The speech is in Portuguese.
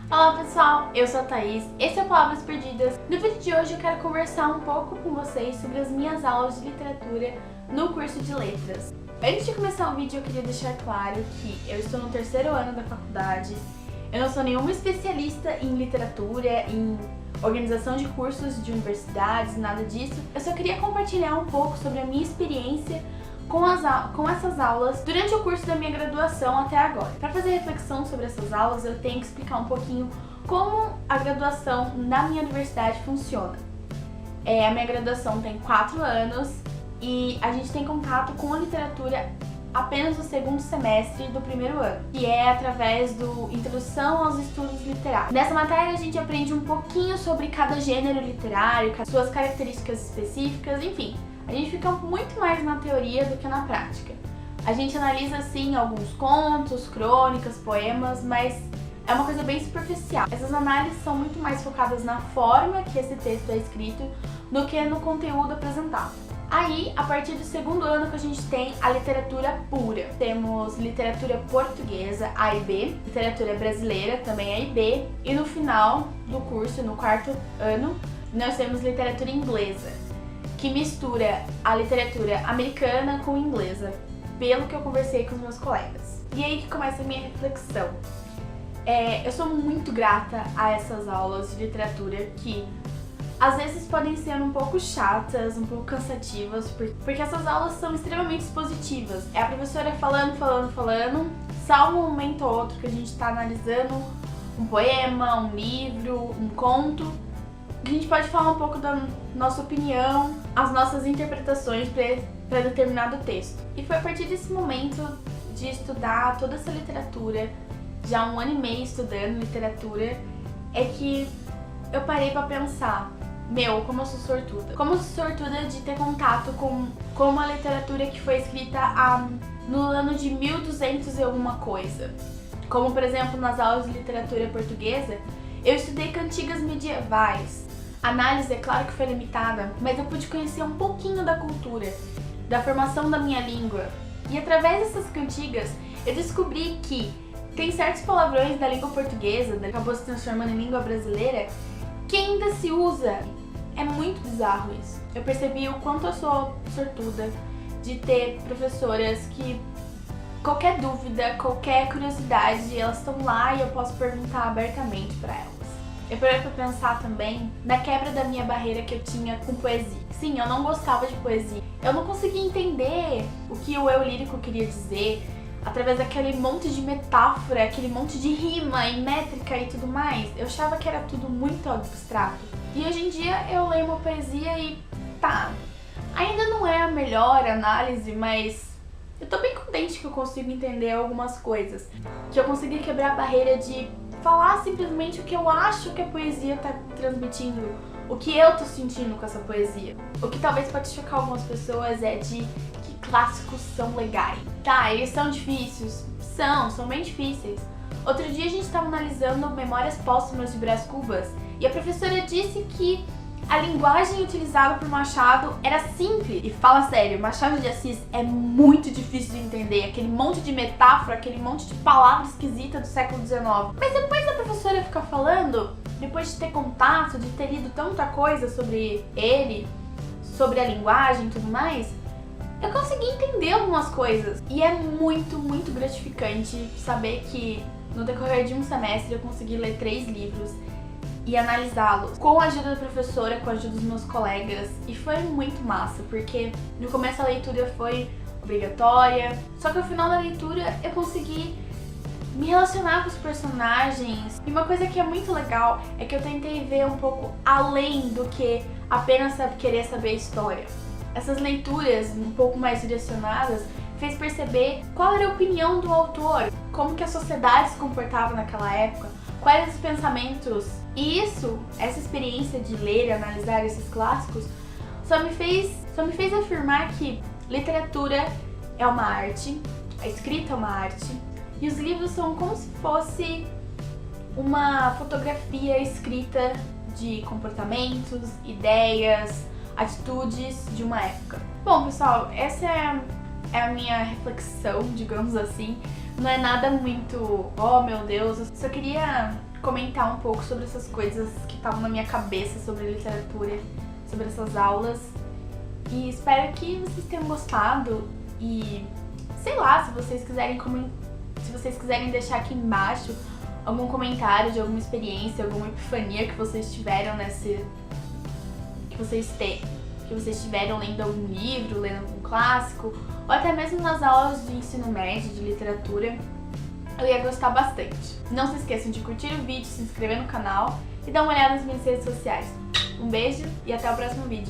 Olá pessoal, eu sou a Thaís, esse é o Palavras Perdidas. No vídeo de hoje eu quero conversar um pouco com vocês sobre as minhas aulas de literatura no curso de letras. Antes de começar o vídeo eu queria deixar claro que eu estou no terceiro ano da faculdade, eu não sou nenhuma especialista em literatura, em organização de cursos de universidades, nada disso. Eu só queria compartilhar um pouco sobre a minha experiência com essas aulas durante o curso da minha graduação até agora. Para fazer reflexão sobre essas aulas, eu tenho que explicar um pouquinho como a graduação na minha universidade funciona. A minha graduação tem 4 anos e a gente tem contato com a literatura apenas no segundo semestre do primeiro ano, que é através do Introdução aos Estudos Literários. Nessa matéria a gente aprende um pouquinho sobre cada gênero literário, suas características específicas, enfim. A gente fica muito mais na teoria do que na prática. A gente analisa, sim, alguns contos, crônicas, poemas, mas é uma coisa bem superficial. Essas análises são muito mais focadas na forma que esse texto é escrito do que no conteúdo apresentado. Aí, a partir do segundo ano que a gente tem a literatura pura. Temos literatura portuguesa, A e B, literatura brasileira, também A e B, e no final do curso, no quarto ano, nós temos literatura inglesa, que mistura a literatura americana com inglesa, pelo que eu conversei com os meus colegas. E aí que começa a minha reflexão. Eu sou muito grata a essas aulas de literatura que às vezes podem ser um pouco chatas, um pouco cansativas, porque essas aulas são extremamente expositivas. É a professora falando, só um momento ou outro que a gente está analisando um poema, um livro, um conto. A gente pode falar um pouco da nossa opinião, as nossas interpretações para determinado texto. E foi a partir desse momento de estudar toda essa literatura, já 1 ano e meio estudando literatura, é que eu parei para pensar, como eu sou sortuda. Como eu sou sortuda de ter contato com uma literatura que foi escrita no ano de 1200 e alguma coisa. Como, por exemplo, nas aulas de literatura portuguesa, eu estudei cantigas medievais. A análise, é claro que foi limitada, mas eu pude conhecer um pouquinho da cultura, da formação da minha língua. E através dessas cantigas, eu descobri que tem certos palavrões da língua portuguesa, que acabou se transformando em língua brasileira, que ainda se usa. É muito bizarro isso. Eu percebi o quanto eu sou sortuda de ter professoras que qualquer dúvida, qualquer curiosidade, elas estão lá e eu posso perguntar abertamente para elas. Eu parei pra pensar também na quebra da minha barreira que eu tinha com poesia. Sim, eu não gostava de poesia. Eu não conseguia entender o que o eu lírico queria dizer através daquele monte de metáfora, aquele monte de rima e métrica e tudo mais. Eu achava que era tudo muito abstrato. E hoje em dia eu leio uma poesia e ainda não é a melhor análise, mas eu tô bem contente que eu consigo entender algumas coisas. Que eu consegui quebrar a barreira de falar simplesmente o que eu acho que a poesia tá transmitindo, o que eu tô sentindo com essa poesia. O que talvez pode chocar algumas pessoas é de que clássicos são legais. Eles são difíceis? São bem difíceis. Outro dia a gente tava analisando Memórias Póstumas de Brás Cubas e a professora disse que a linguagem utilizada por Machado era simples. E fala sério, Machado de Assis é muito difícil de entender. Aquele monte de metáfora, aquele monte de palavra esquisita do século XIX. Mas depois da professora ficar falando, depois de ter contato, de ter lido tanta coisa sobre ele, sobre a linguagem e tudo mais, eu consegui entender algumas coisas. E é muito, muito gratificante saber que no decorrer de um semestre eu consegui ler 3 livros e analisá-los com a ajuda da professora, com a ajuda dos meus colegas, e foi muito massa, porque no começo a leitura foi obrigatória, só que ao final da leitura eu consegui me relacionar com os personagens. E uma coisa que é muito legal é que eu tentei ver um pouco além do que apenas querer saber a história. Essas leituras um pouco mais direcionadas fez perceber qual era a opinião do autor, como que a sociedade se comportava naquela época, quais os pensamentos. E essa experiência de ler e analisar esses clássicos só me fez afirmar que literatura é uma arte, a escrita é uma arte, e os livros são como se fosse uma fotografia escrita de comportamentos, ideias, atitudes de uma época. Bom, pessoal, essa é a minha reflexão, digamos assim. Não é nada muito, oh meu Deus, eu só queria comentar um pouco sobre essas coisas que estavam na minha cabeça sobre literatura, sobre essas aulas. E espero que vocês tenham gostado e, sei lá, se vocês quiserem deixar aqui embaixo algum comentário de alguma experiência, alguma epifania que vocês tiveram que vocês tiveram lendo algum livro, lendo algum clássico, ou até mesmo nas aulas de ensino médio, de literatura, eu ia gostar bastante. Não se esqueçam de curtir o vídeo, se inscrever no canal e dar uma olhada nas minhas redes sociais. Um beijo e até o próximo vídeo.